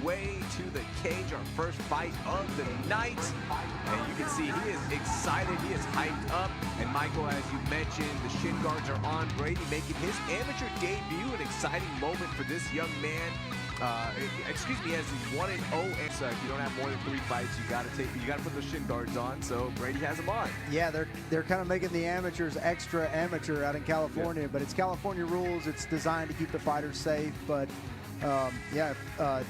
way to the cage, our first fight of the night. And you can see he is excited, he is hyped up. And Michael, as you mentioned, the shin guards are on. Brady making his amateur debut, an exciting moment for this young man. Excuse me, as he's 1-0, and so if you don't have more than 3 fights, you gotta put those shin guards on. So Brady has them on. Yeah, they're kind of making the amateurs extra amateur out in California, but it's California rules. It's designed to keep the fighters safe. But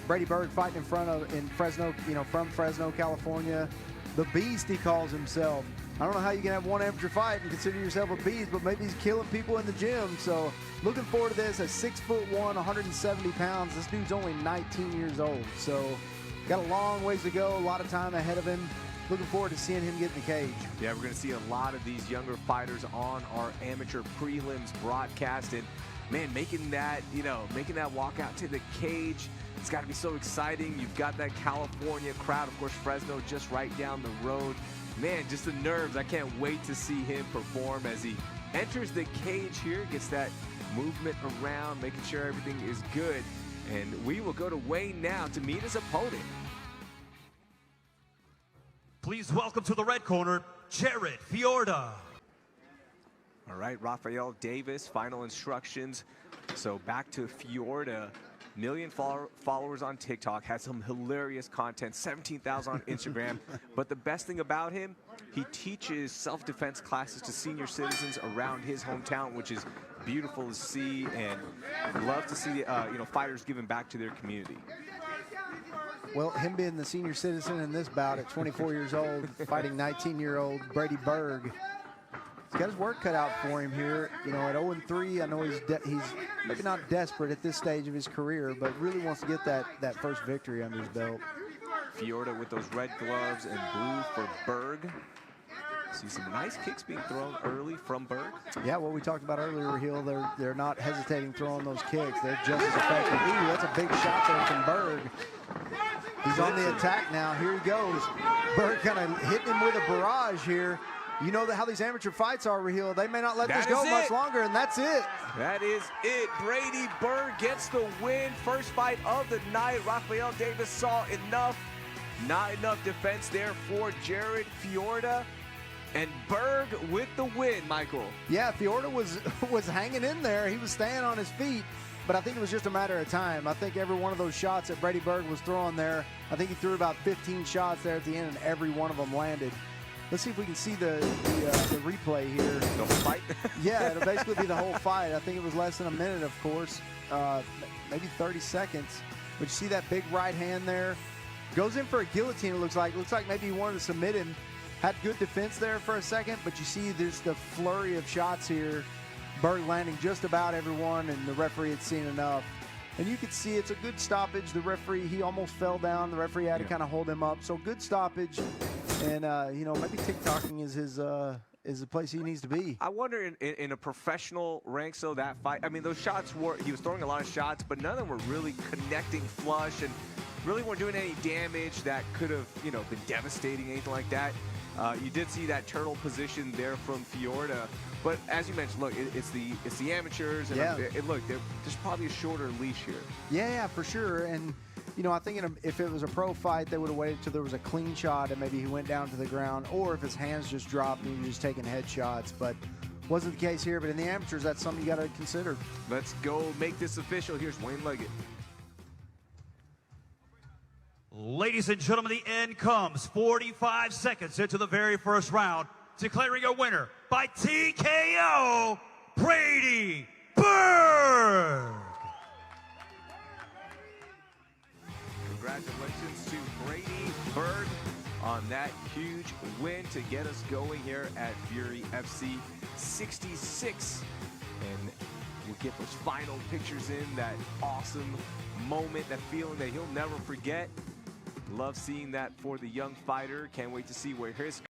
Brady Berg fighting in Fresno, from Fresno, California. The Beast, he calls himself. I don't know how you can have one amateur fight and consider yourself a beast, but maybe he's killing people in the gym. So looking forward to this. At 6'1", 170 pounds, this dude's only 19 years old. So got a long ways to go, a lot of time ahead of him. Looking forward to seeing him get in the cage. Yeah, we're going to see a lot of these younger fighters on our amateur prelims broadcast. And man, making that walk out to the cage, it's got to be so exciting. You've got that California crowd, of course, Fresno just right down the road. Man, just the nerves. I can't wait to see him perform as he enters the cage here, gets that movement around, making sure everything is good. And we will go to Wayne now to meet his opponent. Please welcome to the red corner, Jared Fiorda. All right, Rafael Davis, final instructions. So back to Fiorda. Million followers on TikTok, has some hilarious content, 17,000 on Instagram. But the best thing about him, he teaches self-defense classes to senior citizens around his hometown, which is beautiful to see, and love to see fighters giving back to their community. Well, him being the senior citizen in this bout at 24 years old, fighting 19-year-old Brady Berg. He's got his work cut out for him here. At 0-3, I know he's maybe not desperate at this stage of his career, but really wants to get that first victory under his belt. Fiorda with those red gloves and blue for Berg. See some nice kicks being thrown early from Berg. Yeah, what we talked about earlier, Hill, they're not hesitating throwing those kicks. They're just as effective. Ooh, that's a big shot there from Berg. He's on the attack now. Here he goes. Berg kind of hitting him with a barrage here. You know how these amateur fights are, Raheel. They may not let this go much longer, and that's it. That is it. Brady Berg gets the win. First fight of the night. Rafael Davis saw enough. Not enough defense there for Jared Fiorda. And Berg with the win, Michael. Yeah, Fiorda was hanging in there. He was staying on his feet, but I think it was just a matter of time. I think every one of those shots that Brady Berg was throwing there, I think he threw about 15 shots there at the end, and every one of them landed. Let's see if we can see the replay here. The whole fight? Yeah, it'll basically be the whole fight. I think it was less than a minute, of course, maybe 30 seconds. But you see that big right hand there? Goes in for a guillotine, it looks like. Looks like maybe he wanted to submit him. Had good defense there for a second, but you see there's the flurry of shots here. Berg landing just about everyone, and the referee had seen enough. And you can see it's a good stoppage. The referee, he almost fell down. The referee had to kind of hold him up. So good stoppage. And, maybe TikToking is the place he needs to be. I wonder in a professional rank, so that fight, I mean, those shots he was throwing a lot of shots, but none of them were really connecting flush and really weren't doing any damage that could have, been devastating, anything like that. You did see that turtle position there from Fiorda. But as you mentioned, look, it's the amateurs, and look, there's probably a shorter leash here. Yeah, for sure. And I think if it was a pro fight, they would have waited till there was a clean shot and maybe he went down to the ground, or if his hands just dropped and he was just taking headshots. But wasn't the case here. But in the amateurs, that's something you got to consider. Let's go make this official. Here's Wayne Leggett. Ladies and gentlemen, the end comes 45 seconds into the very first round. Declaring a winner by TKO, Brady Berg. Congratulations to Brady Berg on that huge win to get us going here at Fury FC 66. And we'll get those final pictures in, that awesome moment, that feeling that he'll never forget. Love seeing that for the young fighter. Can't wait to see where his